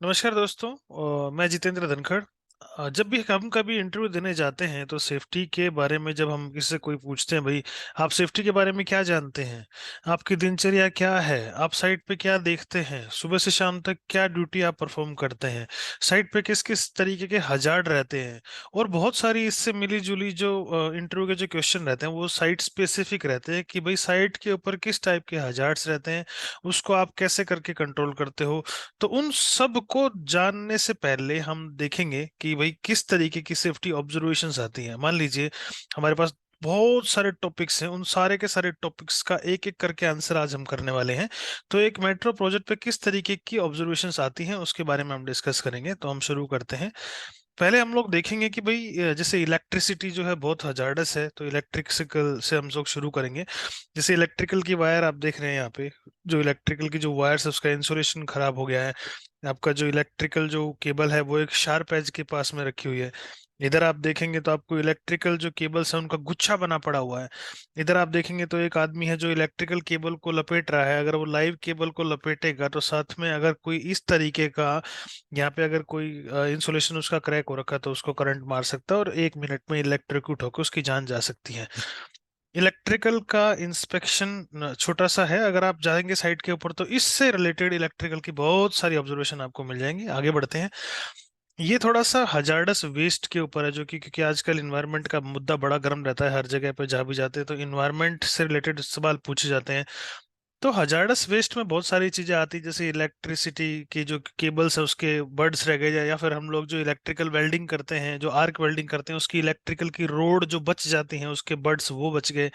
नमस्कार दोस्तों। मैं जितेंद्र धनखड़। जब भी हम कभी इंटरव्यू देने जाते हैं तो सेफ्टी के बारे में जब हम किसी से कोई पूछते हैं, भाई आप सेफ्टी के बारे में क्या जानते हैं, आपकी दिनचर्या क्या है, आप साइट पे क्या देखते हैं, सुबह से शाम तक क्या ड्यूटी आप परफॉर्म करते हैं, साइट पे किस किस तरीके के हजार्ड रहते हैं, और बहुत सारी इससे मिली जुली जो इंटरव्यू के जो क्वेश्चन रहते हैं वो साइट स्पेसिफिक रहते हैं कि भाई साइट के ऊपर किस टाइप के हजार्ड्स रहते हैं, उसको आप कैसे करके कंट्रोल करते हो। तो उन सब को जानने से पहले हम देखेंगे कि भाई किस तरीके की सेफ्टी ऑब्जर्वेशंस आती हैं। मान लीजिए हमारे पास बहुत सारे टॉपिक्स हैं, उन सारे के सारे टॉपिक्स का एक एक करके आंसर आज हम करने वाले हैं। तो एक मेट्रो प्रोजेक्ट पे किस तरीके की ऑब्जर्वेशंस आती हैं उसके बारे में हम डिस्कस करेंगे। तो हम शुरू करते हैं। पहले हम लोग देखेंगे कि भाई जैसे इलेक्ट्रिसिटी जो है बहुत हजार्डस है, तो इलेक्ट्रिकल से हम लोग शुरू करेंगे। जैसे इलेक्ट्रिकल की वायर आप देख रहे हैं यहाँ पे, जो इलेक्ट्रिकल की जो वायर है उसका इंसुलेशन खराब हो गया है। आपका जो इलेक्ट्रिकल जो केबल है वो एक शार्प एज के पास में रखी हुई है। इधर आप देखेंगे तो आपको इलेक्ट्रिकल जो केबल्स है उनका गुच्छा बना पड़ा हुआ है। इधर आप देखेंगे तो एक आदमी है जो इलेक्ट्रिकल केबल को लपेट रहा है। अगर वो लाइव केबल को लपेटेगा तो साथ में अगर कोई इस तरीके का, यहाँ पे अगर कोई इंसुलेशन उसका क्रैक हो रखा है तो उसको करंट मार सकता है और 1 मिनट में इलेक्ट्रिक्यूट होकर उसकी जान जा सकती है। इलेक्ट्रिकल का इंस्पेक्शन छोटा सा है, अगर आप जाएंगे साइट के ऊपर तो इससे रिलेटेड इलेक्ट्रिकल की बहुत सारी ऑब्जर्वेशन आपको मिल जाएंगी। आगे बढ़ते हैं। ये थोड़ा सा हजार्डस वेस्ट के ऊपर है, जो कि क्योंकि आजकल इन्वायरमेंट का मुद्दा बड़ा गर्म रहता है, हर जगह पे जहाँ भी जाते हैं तो इन्वायरमेंट से रिलेटेड सवाल पूछे जाते हैं। तो हजार्डस वेस्ट में बहुत सारी चीजें आती है, जैसे इलेक्ट्रिसिटी की जो केबल्स है उसके बर्ड्स रह गए, या फिर हम लोग जो इलेक्ट्रिकल वेल्डिंग करते हैं, जो आर्क वेल्डिंग करते हैं, उसकी इलेक्ट्रिकल की रोड जो बच जाती हैं उसके बर्ड्स वो बच गए।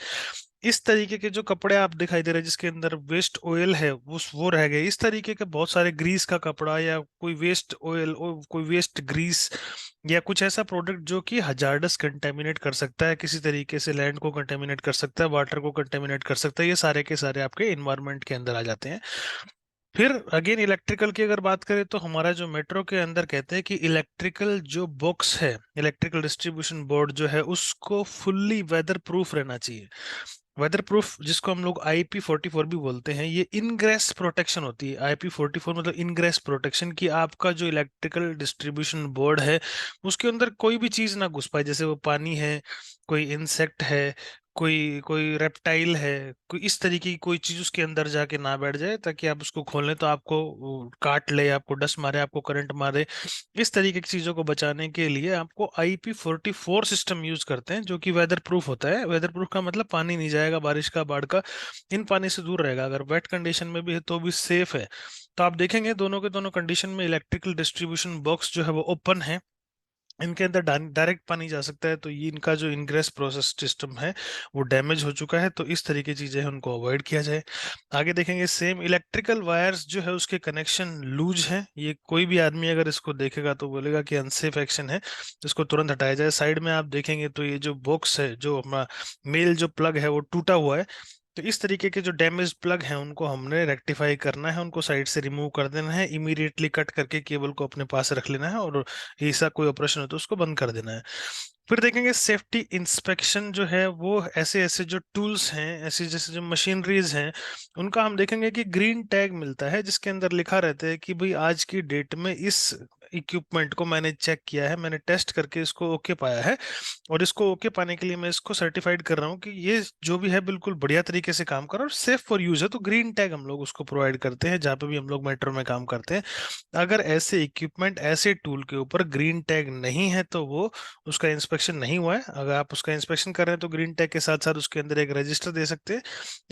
इस तरीके के जो कपड़े आप दिखाई दे रहे हैं जिसके अंदर वेस्ट ऑयल है वो रह गए। इस तरीके के बहुत सारे ग्रीस का कपड़ा या कोई वेस्ट ऑयल, कोई वेस्ट ग्रीस या कुछ ऐसा प्रोडक्ट जो कि हजार्डस कंटेमिनेट कर सकता है, किसी तरीके से लैंड को कंटेमिनेट कर सकता है, वाटर को कंटेमिनेट कर सकता है, ये सारे के सारे आपके इन्वायरमेंट के अंदर आ जाते हैं। फिर अगेन इलेक्ट्रिकल की अगर बात करें तो हमारा जो मेट्रो के अंदर कहते हैं कि इलेक्ट्रिकल जो बॉक्स है, इलेक्ट्रिकल डिस्ट्रीब्यूशन बोर्ड जो है उसको फुल्ली वेदर प्रूफ रहना चाहिए। वेदर प्रूफ जिसको हम लोग IP44 भी बोलते हैं, ये इनग्रेस प्रोटेक्शन होती है। IP44 मतलब इनग्रेस प्रोटेक्शन, की आपका जो इलेक्ट्रिकल डिस्ट्रीब्यूशन बोर्ड है उसके अंदर कोई भी चीज ना घुस पाए, जैसे वो पानी है, कोई इंसेक्ट है, कोई कोई रेप्टाइल है, कोई इस तरीके की कोई चीज उसके अंदर जाके ना बैठ जाए, ताकि आप उसको खोलें तो आपको वो काट ले, आपको डस्ट मारे, आपको करंट मारे। इस तरीके की चीजों को बचाने के लिए आपको IP44 सिस्टम यूज करते हैं, जो कि वेदर प्रूफ होता है। वेदर प्रूफ का मतलब पानी नहीं जाएगा, बारिश का, बाढ़ का, इन पानी से दूर रहेगा। अगर वेट कंडीशन में भी है तो भी सेफ है। तो आप देखेंगे दोनों के दोनों कंडीशन में इलेक्ट्रिकल डिस्ट्रीब्यूशन बॉक्स जो है वो ओपन है, इनके अंदर डायरेक्ट पानी जा सकता है। तो ये इनका जो इनग्रेस प्रोसेस सिस्टम है वो डैमेज हो चुका है, तो इस तरीके की चीजें हैं उनको अवॉइड किया जाए। आगे देखेंगे सेम इलेक्ट्रिकल वायर्स जो है उसके कनेक्शन लूज हैं। ये कोई भी आदमी अगर इसको देखेगा तो बोलेगा कि अनसेफ एक्शन है, इसको तुरंत हटाया जाए। साइड में आप देखेंगे तो ये जो बॉक्स है, जो हमारा मेल जो प्लग है वो टूटा हुआ है। तो इस तरीके के जो डैमेज प्लग हैं उनको हमने रेक्टिफाई करना है, उनको साइड से रिमूव कर देना है, इमीडिएटली कट करके केबल को अपने पास रख लेना है, और ऐसा कोई ऑपरेशन हो तो उसको बंद कर देना है। फिर देखेंगे सेफ्टी इंस्पेक्शन जो है वो ऐसे ऐसे जो टूल्स हैं, ऐसी जैसे जो मशीनरीज हैं, उनका हम देखेंगे कि ग्रीन टैग मिलता है जिसके अंदर लिखा रहता है कि भाई आज की डेट में इस इक्विपमेंट को मैंने चेक किया है, मैंने टेस्ट करके इसको ओके पाया है, और इसको ओके पाने के लिए मैं इसको सर्टिफाइड कर रहा हूँ कि ये जो भी है बिल्कुल बढ़िया तरीके से काम कर रहा है और सेफ फॉर यूज है। तो ग्रीन टैग हम लोग उसको प्रोवाइड करते हैं जहाँ पे भी हम लोग मेट्रो में काम करते हैं। अगर ऐसे इक्विपमेंट, ऐसे टूल के ऊपर ग्रीन टैग नहीं है तो वो, उसका इंस्पेक्शन नहीं हुआ है। अगर आप उसका इंस्पेक्शन कर रहे हैं तो ग्रीन टैग के साथ साथ उसके अंदर एक रजिस्टर दे सकते हैं,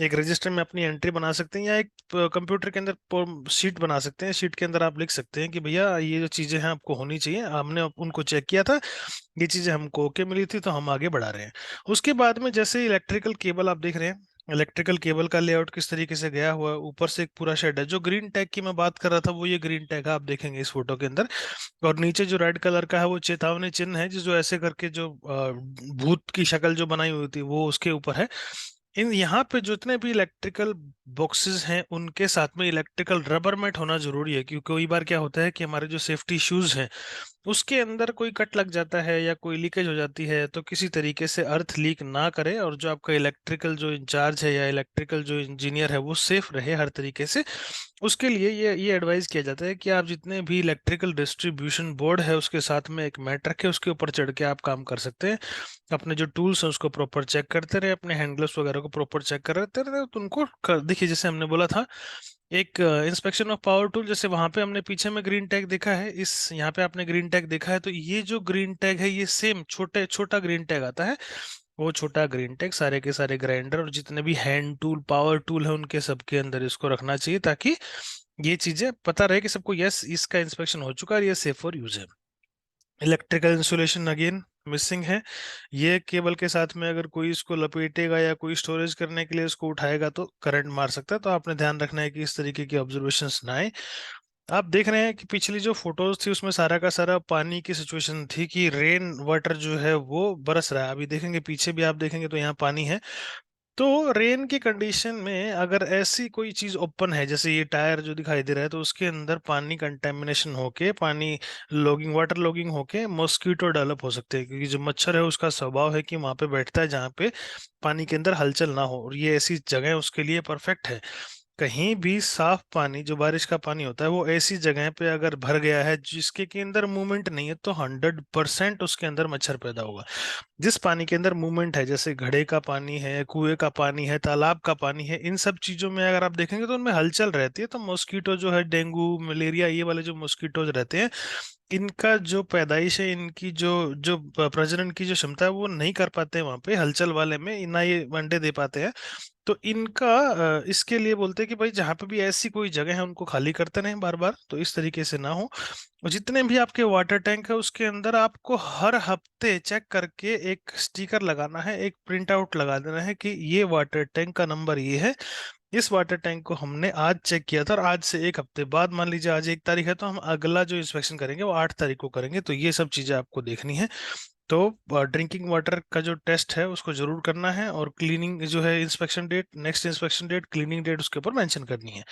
एक रजिस्टर में अपनी एंट्री बना सकते हैं, या एक कंप्यूटर के अंदर शीट बना सकते हैं। शीट के अंदर आप लिख सकते हैं कि भैया ये जो चीजें हैं आपको होनी चाहिए, हमने उनको चेक किया था, ये चीजें हमको ओके मिली थी, तो हम आगे बढ़ा रहे हैं। उसके बाद में जैसे इलेक्ट्रिकल केबल आप देख रहे हैं, इलेक्ट्रिकल केबल का लेआउट किस तरीके से गया हुआ है, ऊपर से एक पूरा शेड है। जो ग्रीन टैग की मैं बात कर रहा था वो ये ग्रीन टैग है, आप देखेंगे इस फोटो के अंदर। और नीचे जो रेड कलर का है वो चेतावनी चिन्ह है, जो ऐसे करके जो भूत की शक्ल जो बनाई हुई थी वो उसके ऊपर है। इन यहाँ पे जितने भी इलेक्ट्रिकल बॉक्सेस हैं उनके साथ में इलेक्ट्रिकल रबर मैट होना जरूरी है, क्योंकि कई बार क्या होता है कि हमारे जो सेफ्टी शूज हैं उसके अंदर कोई कट लग जाता है या कोई लीकेज हो जाती है, तो किसी तरीके से अर्थ लीक ना करे और जो आपका इलेक्ट्रिकल जो इंचार्ज है या इलेक्ट्रिकल जो इंजीनियर है वो सेफ रहे हर तरीके से। उसके लिए ये एडवाइस किया जाता है कि आप जितने भी इलेक्ट्रिकल डिस्ट्रीब्यूशन बोर्ड है उसके साथ में एक मैट रखें, उसके ऊपर चढ़ के आप काम कर सकते हैं। अपने जो टूल्स हैं उसको प्रॉपर चेक करते रहे, अपने हैंड ग्लव्स वगैरह को प्रॉपर चेक करते रहे, तो उनको देखिए जैसे हमने बोला था एक इंस्पेक्शन ऑफ पावर टूल, जैसे वहां पे हमने पीछे में ग्रीन टैग देखा है, इस यहाँ पे आपने ग्रीन टैग देखा है, तो ये जो ग्रीन टैग है ये सेम छोटा ग्रीन टैग आता है। वो छोटा ग्रीन टैग सारे के सारे ग्राइंडर और जितने भी हैंड टूल पावर टूल है उनके सबके अंदर इसको रखना चाहिए, ताकि ये चीजें पता रहे कि सबको यस इसका इंस्पेक्शन हो चुका है और ये सेफ फॉर यूज है। इलेक्ट्रिकल इंसुलेशन अगेन मिसिंग है। ये केबल के साथ में अगर कोई इसको लपेटेगा या कोई स्टोरेज करने के लिए इसको उठाएगा तो करंट मार सकता है, तो आपने ध्यान रखना है कि इस तरीके की ऑब्जर्वेशंस ना आए। आप देख रहे हैं कि पिछली जो फोटोज थी उसमें सारा का सारा पानी की सिचुएशन थी कि रेन वाटर जो है वो बरस रहा है, अभी देखेंगे पीछे भी आप देखेंगे तो यहाँ पानी है। तो रेन की कंडीशन में अगर ऐसी कोई चीज ओपन है, जैसे ये टायर जो दिखाई दे रहा है, तो उसके अंदर पानी कंटेमिनेशन होके पानी लॉगिंग वाटर लॉगिंग होके मॉस्किटो डेवलप हो सकते हैं, क्योंकि जो मच्छर है उसका स्वभाव है कि वहां पे बैठता है जहाँ पे पानी के अंदर हलचल ना हो, और ये ऐसी जगह उसके लिए परफेक्ट है। कहीं भी साफ पानी जो बारिश का पानी होता है वो ऐसी जगह पे अगर भर गया है जिसके के अंदर मूवमेंट नहीं है, तो 100% उसके अंदर मच्छर पैदा होगा। जिस पानी के अंदर मूवमेंट है, जैसे घड़े का पानी है, कुएं का पानी है, तालाब का पानी है, इन सब चीजों में अगर आप देखेंगे तो उनमें हलचल रहती है, तो मॉस्किटो जो है डेंगू मलेरिया ये वाले जो मॉस्किटोज रहते हैं, इनका जो पैदाइश है, इनकी जो जो प्रजनन की जो क्षमता है वो नहीं कर पाते हैं वहां पे हलचल वाले में, ना ये अंडे दे पाते हैं। तो इनका इसके लिए बोलते हैं कि भाई जहां पे भी ऐसी कोई जगह है उनको खाली करते रहें बार बार, तो इस तरीके से ना हो। और जितने भी आपके वाटर टैंक है उसके अंदर आपको हर हफ्ते चेक करके एक स्टिकर लगाना है, एक प्रिंट आउट लगा देना है कि ये वाटर टैंक का नंबर ये है, इस वाटर टैंक को हमने आज चेक किया था, और आज से एक हफ्ते बाद, मान लीजिए आज 1 तारीख है, तो हम अगला जो इंस्पेक्शन करेंगे वो 8 तारीख को करेंगे, तो ये सब चीजें आपको देखनी है। तो ड्रिंकिंग वाटर का जो टेस्ट है उसको जरूर करना है, और क्लीनिंग जो है inspection date, next inspection date, cleaning date उसके ऊपर मेंशन करनी है।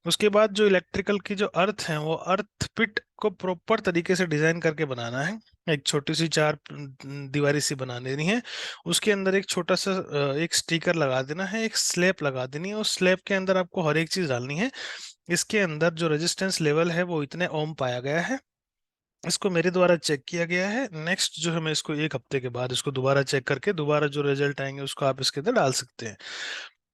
उसके बाद जो इलेक्ट्रिकल की जो अर्थ है वो अर्थ पिट को प्रॉपर तरीके से डिजाइन करके बनाना है। एक छोटी सी चार दीवारी सी बना देनी है, उसके अंदर एक छोटा सा एक स्टिकर लगा देना है, एक स्लैब लगा देनी है, उस स्लैब के अंदर आपको हर एक चीज डालनी है। इसके अंदर जो रेजिस्टेंस लेवल है वो इतने ओम पाया गया है, इसको मेरे द्वारा चेक किया गया है। नेक्स्ट जो है मैं इसको एक हफ्ते के बाद इसको दोबारा चेक करके दोबारा जो रिजल्ट आएंगे उसको आप इसके अंदर डाल सकते हैं।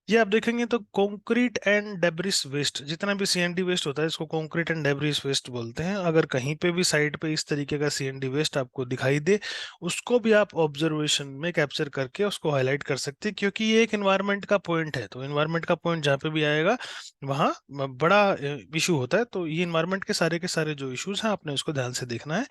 ये आप देखेंगे तो कंक्रीट एंड डेब्रिस वेस्ट, जितना भी सीएनडी वेस्ट होता है इसको कंक्रीट एंड डेब्रिस वेस्ट बोलते हैं। अगर कहीं पे भी साइड पे इस तरीके का सीएनडी वेस्ट आपको दिखाई दे, उसको भी आप ऑब्जर्वेशन में कैप्चर करके उसको हाईलाइट कर सकते हैं, क्योंकि ये एक एनवायरनमेंट का पॉइंट है, तो एनवायरनमेंट का पॉइंट जहाँ पे भी आएगा वहाँ बड़ा इशू होता है, तो ये एनवायरनमेंट के सारे जो इश्यूज हैं आपने उसको ध्यान से देखना है।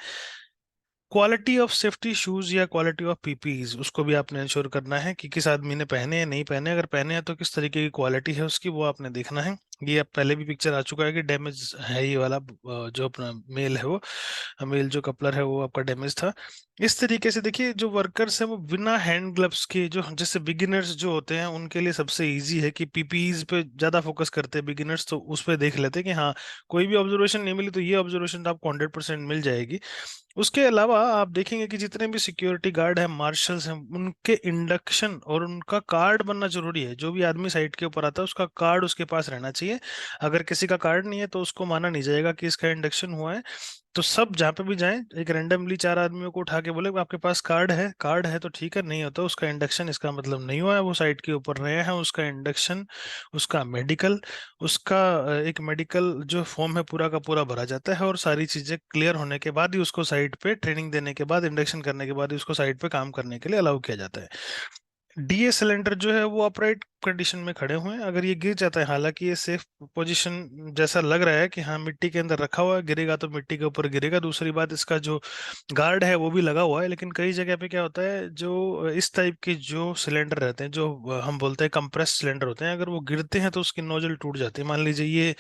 क्वालिटी ऑफ सेफ्टी शूज या क्वालिटी ऑफ पीपीज उसको भी आपने इंश्योर करना है कि किस आदमी ने पहने हैं नहीं पहने, अगर पहने हैं तो किस तरीके की क्वालिटी है उसकी वो आपने देखना है। ये अब पहले भी पिक्चर आ चुका है कि डैमेज है ये वाला, जो अपना मेल है वो मेल जो कपलर है वो आपका डैमेज था। इस तरीके से देखिए जो वर्कर्स हैं वो बिना हैंड ग्लव्स के, जो जैसे बिगिनर्स जो होते हैं उनके लिए सबसे इजी है कि पीपीज पे ज्यादा फोकस करते हैं बिगिनर्स, तो उस पर देख लेते हैं कि हाँ कोई भी ऑब्जर्वेशन नहीं मिली तो ये ऑब्जर्वेशन तो आपको 100% मिल जाएगी। उसके अलावा आप देखेंगे कि जितने भी सिक्योरिटी गार्ड हैं मार्शल्स हैं उनके इंडक्शन और उनका कार्ड बनना जरूरी है, जो भी आदमी साइट के ऊपर आता है उसका कार्ड उसके पास रहना चाहिए। अगर किसी का कार्ड नहीं है तो उसको माना नहीं जाएगा कि इसका इंडक्शन हुआ है। तो सब जहाँ पे भी जाएं एक रैंडमली 4 आदमियों को उठा के बोले आपके पास कार्ड है तो ठीक है, नहीं होता उसका इंडक्शन, इसका मतलब नहीं हुआ है वो साइट के ऊपर रहे हैं, उसका इंडक्शन उसका मेडिकल उसका एक मेडिकल जो फॉर्म है पूरा का पूरा भरा जाता है, और सारी चीजें क्लियर होने के बाद ही उसको साइट पे ट्रेनिंग देने के बाद इंडक्शन करने के बाद ही उसको साइट पे काम करने के लिए अलाउ किया जाता है। डीए सिलेंडर जो है वो अपराइट कंडीशन में खड़े हुए हैं, अगर ये गिर जाता है, हालांकि ये सेफ पोजीशन जैसा लग रहा है कि हाँ मिट्टी के अंदर रखा हुआ है, गिरेगा तो मिट्टी के ऊपर गिरेगा, दूसरी बात इसका जो गार्ड है वो भी लगा हुआ है, लेकिन कई जगह पे क्या होता है जो इस टाइप के जो सिलेंडर रहते हैं जो हम बोलते हैं कंप्रेस सिलेंडर होते हैं, अगर वो गिरते हैं तो उसकी नोजल टूट जाती है। मान लीजिए ये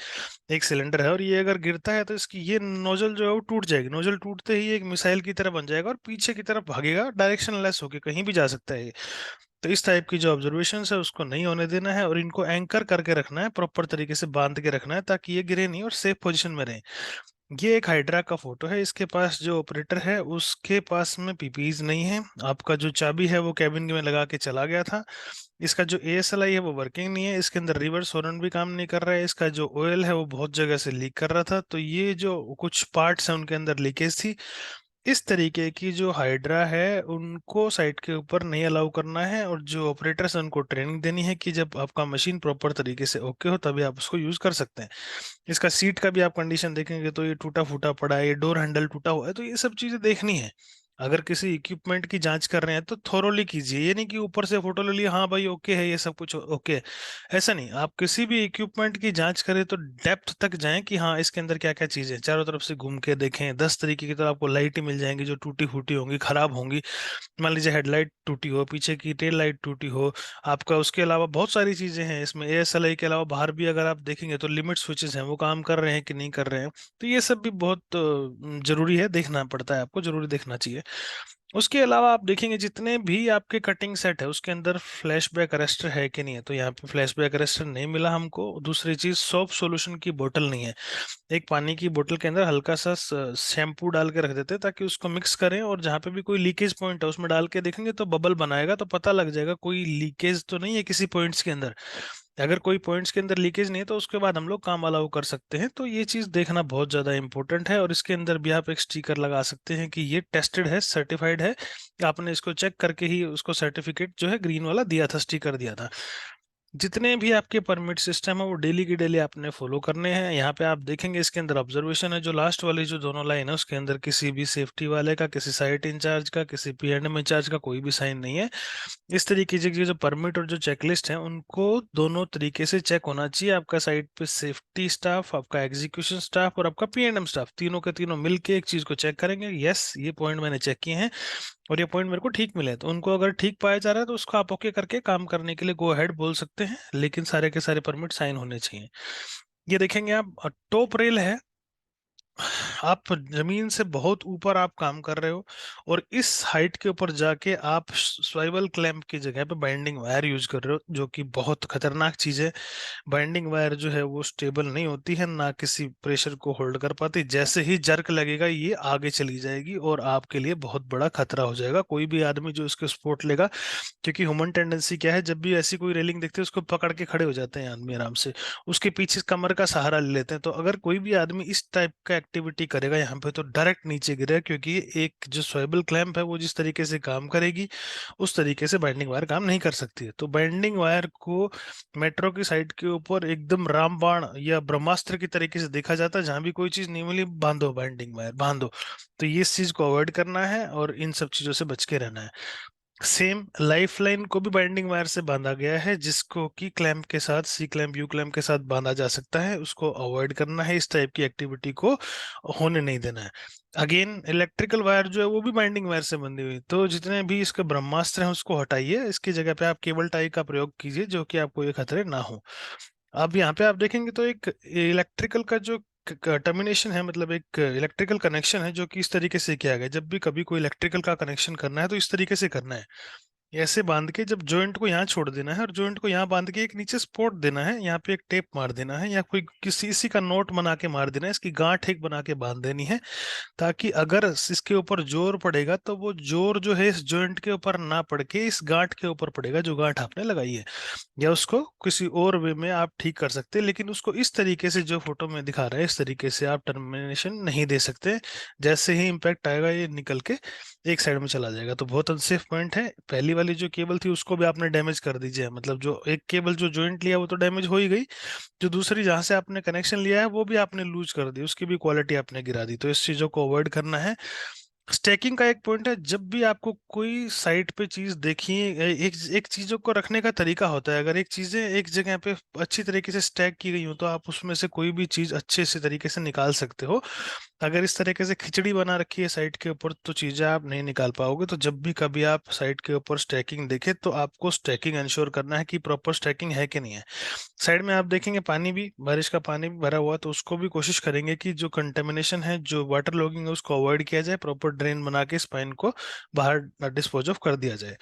एक सिलेंडर है और ये अगर गिरता है तो इसकी ये नोजल जो है वो टूट जाएगी, नोजल टूटते ही एक मिसाइल की तरह बन जाएगा और पीछे की तरफ भागेगा, डायरेक्शन लेस होके कहीं भी जा सकता है ये। तो इस टाइप की जो ऑब्जर्वेशन है उसको नहीं होने देना है, और इनको एंकर करके रखना है, प्रॉपर तरीके से बांध के रखना है ताकि ये गिरे नहीं और सेफ पोजीशन में रहे। ये एक हाइड्रा का फोटो है। इसके पास जो ऑपरेटर है उसके पास में पीपीज नहीं है। आपका जो चाबी है वो कैबिन में लगा के चला गया था। इसका जो एएसएलआई है वो वर्किंग नहीं है। इसके अंदर रिवर्स हॉर्न भी काम नहीं कर रहा है। इसका जो ऑयल है वो बहुत जगह से लीक कर रहा था। तो ये जो कुछ पार्ट्स हैं उनके अंदर लीकेज थी। इस तरीके की जो हाइड्रा है उनको साइट के ऊपर नहीं अलाउ करना है, और जो ऑपरेटर्स हैं उनको ट्रेनिंग देनी है कि जब आपका मशीन प्रॉपर तरीके से ओके हो तभी आप उसको यूज कर सकते हैं। इसका सीट का भी आप कंडीशन देखेंगे तो ये टूटा फूटा पड़ा है, ये डोर हैंडल टूटा हुआ है। तो ये सब चीजें देखनी है। अगर किसी इक्विपमेंट की जांच कर रहे हैं तो थोरोली कीजिए। ये नहीं कि ऊपर से फोटो ले लिया, हाँ भाई ओके है, ये सब कुछ ओके है। ऐसा नहीं, आप किसी भी इक्विपमेंट की जांच करें तो डेप्थ तक जाएं कि हाँ इसके अंदर क्या क्या चीजें हैं। चारों तरफ से घूम के देखें। 10 तरीके की तो आपको लाइट ही मिल जाएंगी जो टूटी फूटी होंगी, खराब होंगी। मान लीजिए हेडलाइट टूटी हो, पीछे की टेल लाइट टूटी हो आपका। उसके अलावा बहुत सारी चीजें हैं इसमें। एएसएलआई के अलावा बाहर भी अगर आप देखेंगे तो लिमिट स्विचेस हैं, वो काम कर रहे हैं कि नहीं कर रहे हैं। तो ये सब भी बहुत जरूरी है, देखना पड़ता है आपको, जरूरी देखना चाहिए। उसके अलावा आप देखेंगे जितने भी आपके कटिंग सेट है उसके अंदर फ्लैशबैक अरेस्टर है कि नहीं है। तो यहाँ पे फ्लैशबैक अरेस्टर नहीं मिला हमको। दूसरी चीज, सोप सॉल्यूशन की बोतल नहीं है। एक पानी की बोतल के अंदर हल्का सा शैम्पू डाल के रख देते हैं ताकि उसको मिक्स करें, और जहाँ पे भी कोई लीकेज पॉइंट है उसमें डाल के देखेंगे तो बबल बनाएगा, तो पता लग जाएगा कोई लीकेज तो नहीं है किसी पॉइंट्स के अंदर। अगर कोई पॉइंट्स के अंदर लीकेज नहीं है तो उसके बाद हम लोग काम अलाउ कर सकते हैं। तो ये चीज़ देखना बहुत ज़्यादा इंपॉर्टेंट है। और इसके अंदर भी आप एक स्टिकर लगा सकते हैं कि ये टेस्टेड है, सर्टिफाइड है। आपने इसको चेक करके ही उसको सर्टिफिकेट जो है ग्रीन वाला दिया था, स्टिकर दिया था। जितने भी आपके परमिट सिस्टम है वो डेली की डेली आपने फॉलो करने हैं। यहाँ पे आप देखेंगे इसके अंदर ऑब्जर्वेशन है, जो लास्ट वाली जो दोनों लाइन है उसके अंदर किसी भी सेफ्टी वाले का, किसी साइट इंचार्ज का, किसी पीएनएम इंचार्ज का कोई भी साइन नहीं है। इस तरीके से जो परमिट और जो चेकलिस्ट है उनको दोनों तरीके से चेक होना चाहिए। आपका साइट पे सेफ्टी स्टाफ, आपका एग्जीक्यूशन स्टाफ और आपका पीएनएम स्टाफ, तीनों के तीनों मिलके एक चीज को चेक करेंगे, यस ये पॉइंट मैंने चेक किए हैं और ये पॉइंट मेरे को ठीक मिले। तो उनको अगर ठीक पाया जा रहा है तो उसको आप ओके करके काम करने के लिए गो अहेड बोल सकते हैं, लेकिन सारे के सारे परमिट साइन होने चाहिए। ये देखेंगे आप, टॉप रेल है। आप जमीन से बहुत ऊपर आप काम कर रहे हो, और इस हाइट के ऊपर जाके आप स्वाइवल क्लैंप की जगह पे बाइंडिंग वायर यूज कर रहे हो, जो कि बहुत खतरनाक चीज है। बाइंडिंग वायर जो है वो स्टेबल नहीं होती है, ना किसी प्रेशर को होल्ड कर पाती। जैसे ही जर्क लगेगा ये आगे चली जाएगी और आपके लिए बहुत बड़ा खतरा हो जाएगा। कोई भी आदमी जो इसके सपोर्ट लेगा, क्योंकि ह्यूमन टेंडेंसी क्या है, जब भी ऐसी कोई रेलिंग देखते हैं उसको पकड़ के खड़े हो जाते हैं आदमी आराम से, उसके पीछे कमर का सहारा ले लेते हैं। तो अगर कोई भी आदमी इस टाइप का एक्टिविटी करेगा यहाँ पे तो डायरेक्ट नीचे गिरेगा, क्योंकि एक जो स्वेबल क्लैंप है वो जिस तरीके से काम करेगी उस तरीके से बाइंडिंग वायर काम नहीं कर सकती है। तो बाइंडिंग वायर को मेट्रो की साइड के ऊपर एकदम रामबाण या ब्रह्मास्त्र की तरीके से देखा जाता है, जहां भी कोई चीज नहीं मिली बांधो बाइंडिंग वायर बांधो। तो ये इस चीज को अवॉइड करना है और इन सब चीजों से बच के रहना है। सेम लाइफ लाइन को भी बाइंडिंग वायर से बांधा गया है, जिसको कि क्लैंप के साथ, सी क्लैंप यू क्लैंप के साथ बांधा जा सकता है। उसको अवॉइड करना है, इस टाइप की एक्टिविटी को होने नहीं देना है। अगेन इलेक्ट्रिकल वायर जो है वो भी बाइंडिंग वायर से बंधी हुई, तो जितने भी इसके ब्रह्मास्त्र हैं उसको हटाइए। इसकी जगह पे आप केबल टाई का प्रयोग कीजिए जो कि आपको ये खतरे ना हो। अब यहाँ पे आप देखेंगे तो एक इलेक्ट्रिकल का जो टर्मिनेशन है, मतलब एक इलेक्ट्रिकल कनेक्शन है जो कि इस तरीके से किया गया है। जब भी कभी कोई इलेक्ट्रिकल का कनेक्शन करना है तो इस तरीके से करना है। ऐसे बांध के जब जॉइंट को यहाँ छोड़ देना है और जॉइंट को यहाँ बांध के एक नीचे स्पॉट देना है, यहाँ पे एक टेप मार देना है या कोई किसी इसी का नोट बना के मार देना है। इसकी गांठ एक बना के बांध देनी है, ताकि अगर इसके ऊपर जोर पड़ेगा तो वो जोर जो है इस जॉइंट के ऊपर ना पड़ के इस गांठ के ऊपर पड़ेगा जो गांठ आपने लगाई है। या उसको किसी और वे में आप ठीक कर सकते हैं, लेकिन उसको इस तरीके से जो फोटो में दिखा रहा है इस तरीके से आप टर्मिनेशन नहीं दे सकते। जैसे ही इम्पैक्ट आएगा ये निकल के एक साइड में चला जाएगा। तो बहुत अनसेफ पॉइंट है। पहली वाली जो केबल थी उसको भी आपने डैमेज कर दीजिए, मतलब जो एक केबल जो जॉइंट लिया वो तो डैमेज हो ही गई, जो दूसरी जहां से आपने कनेक्शन लिया है वो भी आपने लूज कर दी, उसकी भी क्वालिटी आपने गिरा दी। तो इस चीजों को अवॉइड करना है। स्टैकिंग का एक पॉइंट है, जब भी आपको कोई साइट पे चीज देखिए, एक एक चीजों को रखने का तरीका होता है। अगर एक चीजें एक जगह पे अच्छी तरीके से स्टैक की गई हो तो आप उसमें से कोई भी चीज अच्छे से तरीके से निकाल सकते हो। अगर इस तरीके से खिचड़ी बना रखी है साइट के ऊपर तो चीजें आप नहीं निकाल पाओगे। तो जब भी कभी आप साइट के ऊपर स्टैकिंग देखे तो आपको स्टैकिंग इंश्योर करना है कि प्रॉपर स्टैकिंग है कि नहीं है। साइड में आप देखेंगे पानी भी, बारिश का पानी भी भरा हुआ, तो उसको भी कोशिश करेंगे कि जो कंटेमिनेशन है, जो वाटर लॉगिंग है उसको अवॉइड किया जाए, प्रॉपर ड्रेन बना के इस पानी को बाहर डिस्पोज ऑफ कर दिया जाए।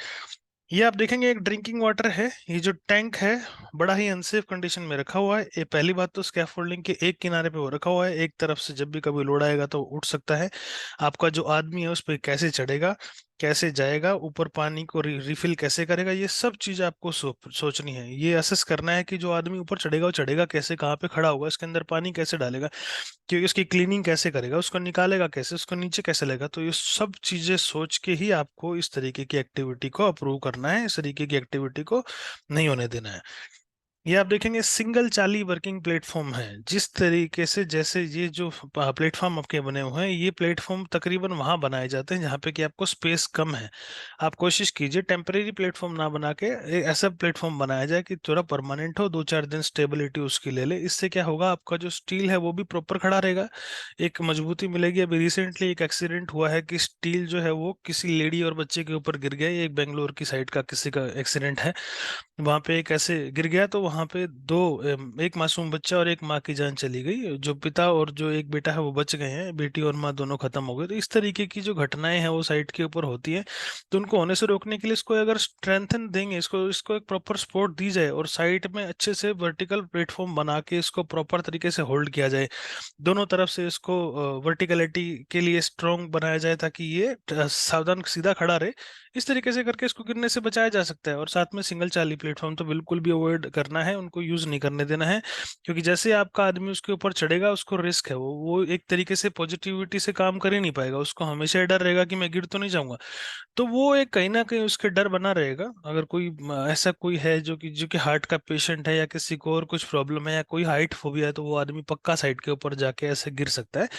ये आप देखेंगे एक ड्रिंकिंग वाटर है, ये जो टैंक है बड़ा ही अनसेफ कंडीशन में रखा हुआ है। ये पहली बात तो स्कैफोल्डिंग के एक किनारे पे वो रखा हुआ है, एक तरफ से जब भी कभी लोड आएगा तो उठ सकता है। आपका जो आदमी है उस पर कैसे चढ़ेगा, कैसे जाएगा ऊपर, पानी को रिफिल कैसे करेगा, ये सब चीजें आपको सोचनी है। ये असेस करना है कि जो आदमी ऊपर चढ़ेगा वो चढ़ेगा कैसे, कहाँ पे खड़ा होगा, इसके अंदर पानी कैसे डालेगा, क्योंकि उसकी क्लीनिंग कैसे करेगा, उसको निकालेगा कैसे, उसको नीचे कैसे लेगा। तो ये सब चीजें सोच के ही आपको इस तरीके की एक्टिविटी को अप्रूव करना है, इस तरीके की एक्टिविटी को नहीं होने देना है। ये आप देखेंगे सिंगल चाली वर्किंग प्लेटफॉर्म है। जिस तरीके से जैसे ये जो प्लेटफॉर्म आपके बने हुए हैं, ये प्लेटफॉर्म तकरीबन वहां बनाए जाते हैं जहाँ पे कि आपको स्पेस कम है। आप कोशिश कीजिए टेम्परेरी प्लेटफॉर्म ना बना के ऐसा प्लेटफॉर्म बनाया जाए कि थोड़ा परमानेंट हो, 2-4 दिन स्टेबिलिटी उसकी ले ले। इससे क्या होगा, आपका जो स्टील है वो भी प्रॉपर खड़ा रहेगा, एक मजबूती मिलेगी। अभी रिसेंटली एक एक्सीडेंट हुआ है कि स्टील जो है वो किसी लेडी और बच्चे के ऊपर गिर गया। ये एक बेंगलोर की साइड का किसी का एक्सीडेंट है। वहां पे एक ऐसे गिर गया तो वहां पे दो, एक मासूम बच्चा और एक माँ की जान चली गई। जो पिता और जो एक बेटा है वो बच गए हैं, बेटी और माँ दोनों खत्म हो गए। तो इस तरीके की जो घटनाएं हैं वो साइट के ऊपर होती है। तो उनको होने से रोकने के लिए इसको अगर स्ट्रेंथन देंगे, इसको इसको एक प्रॉपर सपोर्ट दी जाए और साइड में अच्छे से वर्टिकल प्लेटफॉर्म बना के इसको प्रॉपर तरीके से होल्ड किया जाए, दोनों तरफ से इसको वर्टिकलिटी के लिए स्ट्रॉन्ग बनाया जाए ताकि ये सावधान सीधा खड़ा रहे। इस तरीके से करके इसको गिरने से बचाया जा सकता है। और साथ में सिंगल चाली प्लेटफॉर्म तो बिल्कुल भी अवॉइड करना है, उनको यूज नहीं करने देना है। क्योंकि जैसे आपका आदमी उसके ऊपर चढ़ेगा उसको रिस्क है, वो एक तरीके से पॉजिटिविटी से काम कर ही नहीं पाएगा, उसको हमेशा ये डर रहेगा कि मैं गिर तो नहीं जाऊंगा। तो वो एक कहीं ना कहीं उसके डर बना रहेगा। अगर कोई ऐसा कोई है जो कि हार्ट का पेशेंट है या किसी को और कुछ प्रॉब्लम है या कोई हाइट फोबिया है, तो वो आदमी पक्का साइड के ऊपर जाके ऐसे गिर सकता है।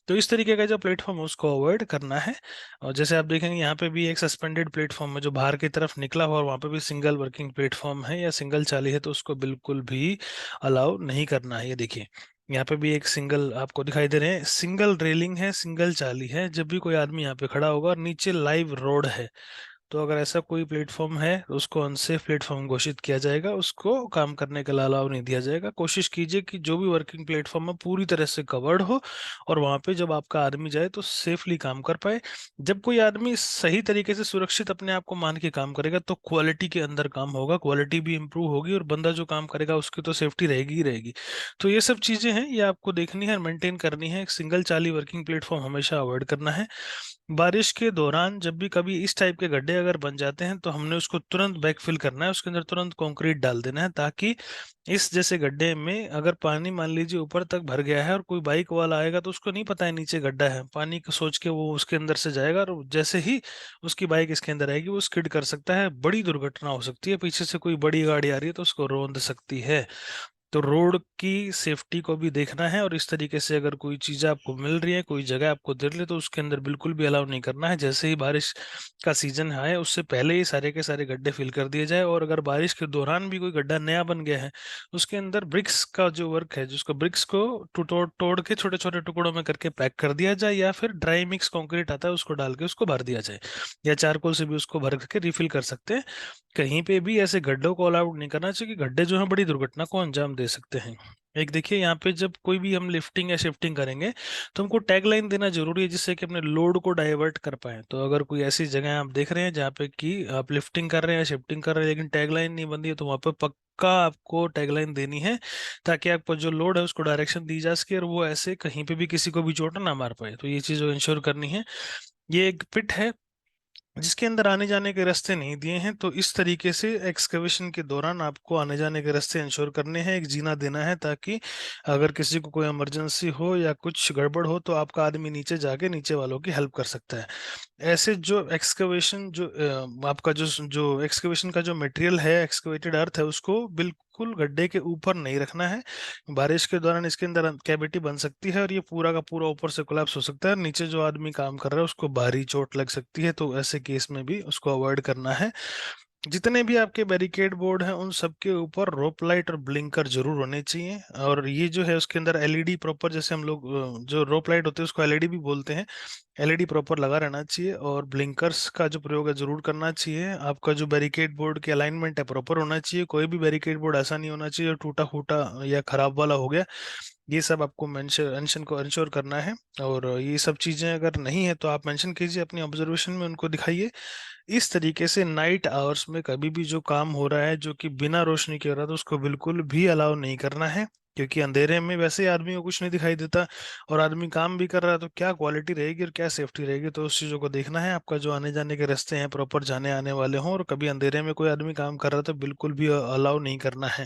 तो इस तरीके का जो प्लेटफॉर्म है उसको अवॉइड करना है। और जैसे आप देखेंगे यहाँ पे भी एक सस्पेंडेड प्लेटफॉर्म है जो बाहर की तरफ निकला हुआ, और वहाँ पे भी सिंगल वर्किंग प्लेटफॉर्म है या सिंगल चाली है, तो उसको बिल्कुल भी अलाउ नहीं करना है। ये देखिए यहाँ पे भी एक सिंगल आपको दिखाई दे रहे हैं, सिंगल रेलिंग है, सिंगल चाली है। जब भी कोई आदमी यहाँ पे खड़ा होगा और नीचे लाइव रोड है, तो अगर ऐसा कोई प्लेटफॉर्म है तो उसको अनसेफ प्लेटफॉर्म घोषित किया जाएगा, उसको काम करने का अलाउ नहीं दिया जाएगा। कोशिश कीजिए कि जो भी वर्किंग प्लेटफॉर्म है पूरी तरह से कवर्ड हो, और वहां पे जब आपका आदमी जाए तो सेफली काम कर पाए। जब कोई आदमी सही तरीके से सुरक्षित अपने आप को मान के काम करेगा तो क्वालिटी के अंदर काम होगा, क्वालिटी भी इंप्रूव होगी, और बंदा जो काम करेगा उसकी तो सेफ्टी रहेगी ही रहेगी। तो ये सब चीजें हैं, ये आपको देखनी है, मेंटेन करनी है। एक सिंगल चाली वर्किंग प्लेटफॉर्म हमेशा अवॉइड करना है। बारिश के दौरान जब भी कभी इस टाइप के गड्ढे अगर बन जाते हैं तो हमने उसको तुरंत बैकफिल करना है, उसके अंदर तुरंत कंक्रीट डाल देना है, ताकि इस जैसे गड्ढे में अगर पानी मान लीजिए ऊपर तक भर गया है और कोई बाइक वाला आएगा तो उसको नहीं पता है नीचे गड्ढा है, पानी को सोच के वो उसके अंदर से जाएगा, और जैसे ही उसकी बाइक इसके अंदर आएगी वो स्किड कर सकता है, बड़ी दुर्घटना हो सकती है, पीछे से कोई बड़ी गाड़ी आ रही है तो उसको रौंद सकती है। तो रोड की सेफ्टी को भी देखना है, और इस तरीके से अगर कोई चीज आपको मिल रही है, कोई जगह आपको दिख रही है, तो उसके अंदर बिल्कुल भी अलाउ नहीं करना है। जैसे ही बारिश का सीजन आए उससे पहले ही सारे के सारे गड्ढे फिल कर दिए जाए। और अगर बारिश के दौरान भी कोई गड्ढा नया बन गया है, उसके अंदर ब्रिक्स का जो वर्क है, जिसको ब्रिक्स को तोड़ तोड़ के छोटे छोटे टुकड़ों में करके पैक कर दिया जाए, या फिर ड्राई मिक्स कंक्रीट आता है उसको डाल के उसको भर दिया जाए, या चारकोल से भी उसको भर के रिफिल कर सकते हैं। कहीं पे भी ऐसे गड्ढों को अलाउड नहीं करना चाहिए कि गड्ढे जो है बड़ी दुर्घटना को अंजाम दे सकते हैं। एक देखिए यहाँ पे जब कोई भी हम लिफ्टिंग या शिफ्टिंग करेंगे तो हमको टैगलाइन देना जरूरी है, जिससे कि अपने लोड को डाइवर्ट कर पाए। तो अगर कोई ऐसी जगह आप देख रहे हैं जहाँ पे कि आप लिफ्टिंग कर रहे हैं या शिफ्टिंग कर रहे हैं लेकिन टैगलाइन नहीं बंदी है, तो वहाँ पे पक्का आपको टैगलाइन देनी है, ताकि आपको जो लोड है उसको डायरेक्शन दी जा सके और वो ऐसे कहीं पे भी किसी को भी चोट ना मार पाए। तो ये चीज़ इंश्योर करनी है। ये एक पिट है जिसके अंदर आने जाने के रास्ते नहीं दिए हैं, तो इस तरीके से एक्सकवेशन के दौरान आपको आने जाने के रास्ते इंश्योर करने हैं, एक जीना देना है, ताकि अगर किसी को कोई इमरजेंसी हो या कुछ गड़बड़ हो तो आपका आदमी नीचे जाके नीचे वालों की हेल्प कर सकता है। ऐसे जो एक्सकवेशन जो आपका जो जो एक्सकवेशन का जो मटेरियल है, एक्सकवेटेड अर्थ है, उसको बिल्कुल गड्ढे के ऊपर नहीं रखना है। बारिश के दौरान इसके अंदर कैविटी बन सकती है और ये पूरा का पूरा ऊपर से कोलैप्स हो सकता है, और नीचे जो आदमी काम कर रहा है उसको भारी चोट लग सकती है। तो ऐसे केस में भी उसको अवॉइड करना है। जितने भी आपके बैरिकेड बोर्ड हैं उन सब के ऊपर रोप लाइट और ब्लिंकर जरूर होने चाहिए। और ये जो है उसके अंदर एलईडी प्रॉपर, जैसे हम लोग जो रोप लाइट होते हैं उसको एलईडी भी बोलते हैं, एलईडी प्रॉपर लगा रहना चाहिए। और ब्लिंकर्स का जो प्रयोग है जरूर करना चाहिए। आपका जो बैरिकेड बोर्ड की अलाइनमेंट है प्रॉपर होना चाहिए, कोई भी बैरिकेड बोर्ड ऐसा नहीं होना चाहिए जो टूटा फूटा या खराब वाला हो गया। ये सब आपको मेंशन को इंश्योर करना है। और ये सब चीज़ें अगर नहीं है तो आप मेंशन कीजिए अपनी ऑब्जर्वेशन में, उनको दिखाइए। इस तरीके से नाइट आवर्स में कभी भी जो काम हो रहा है जो कि बिना रोशनी के हो रहा है, तो उसको बिल्कुल भी अलाउ नहीं करना है। क्योंकि अंधेरे में वैसे ही आदमी को कुछ नहीं दिखाई देता, और आदमी काम भी कर रहा है, तो क्या क्वालिटी रहेगी और क्या सेफ्टी रहेगी, तो उस चीज़ों को देखना है। आपका जो आने जाने के रास्ते हैं प्रॉपर जाने आने वाले हों, और कभी अंधेरे में कोई आदमी काम कर रहा है तो बिल्कुल भी अलाउ नहीं करना है।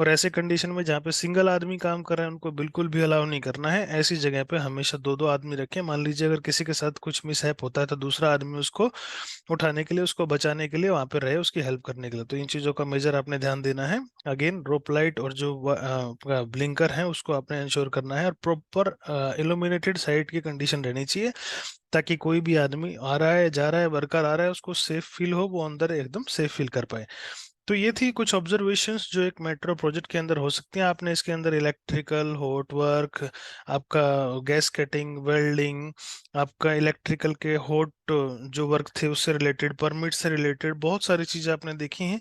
और ऐसे कंडीशन में जहाँ पे सिंगल आदमी काम कर रहे हैं उनको बिल्कुल भी अलाउ नहीं करना है। ऐसी जगह पे हमेशा दो दो आदमी रखें। मान लीजिए अगर किसी के साथ कुछ मिसहैप होता है तो दूसरा आदमी उसको उठाने के लिए, उसको बचाने के लिए वहां पे रहे, उसकी हेल्प करने के लिए। तो इन चीजों का मेजर आपने ध्यान देना है। अगेन रोप लाइट और जो ब्लिंकर है उसको आपने इंश्योर करना है, और प्रॉपर इल्यूमिनेटेड साइट की कंडीशन रहनी चाहिए, ताकि कोई भी आदमी आ रहा है जा रहा है वर्कर आ रहा है उसको सेफ फील हो, वो अंदर एकदम सेफ फील कर पाए। तो ये थी कुछ ऑब्जर्वेशंस जो एक मेट्रो प्रोजेक्ट के अंदर हो सकती हैं। आपने इसके अंदर इलेक्ट्रिकल, हॉट वर्क, आपका गैस कटिंग, वेल्डिंग, आपका इलेक्ट्रिकल के हॉट जो वर्क थे उससे रिलेटेड, परमिट से रिलेटेड बहुत सारी चीजें आपने देखी हैं।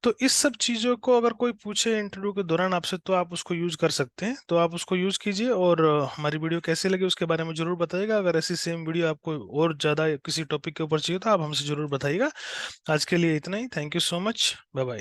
तो इस सब चीजों को अगर कोई पूछे इंटरव्यू के दौरान आपसे, तो आप उसको यूज कर सकते हैं। तो आप उसको यूज कीजिए, और हमारी वीडियो कैसी लगी उसके बारे में जरूर बताइएगा। अगर ऐसी सेम वीडियो आपको और ज्यादा किसी टॉपिक के ऊपर चाहिए तो आप हमसे जरूर बताइएगा। आज के लिए इतना ही। Thank you so much. Bye bye.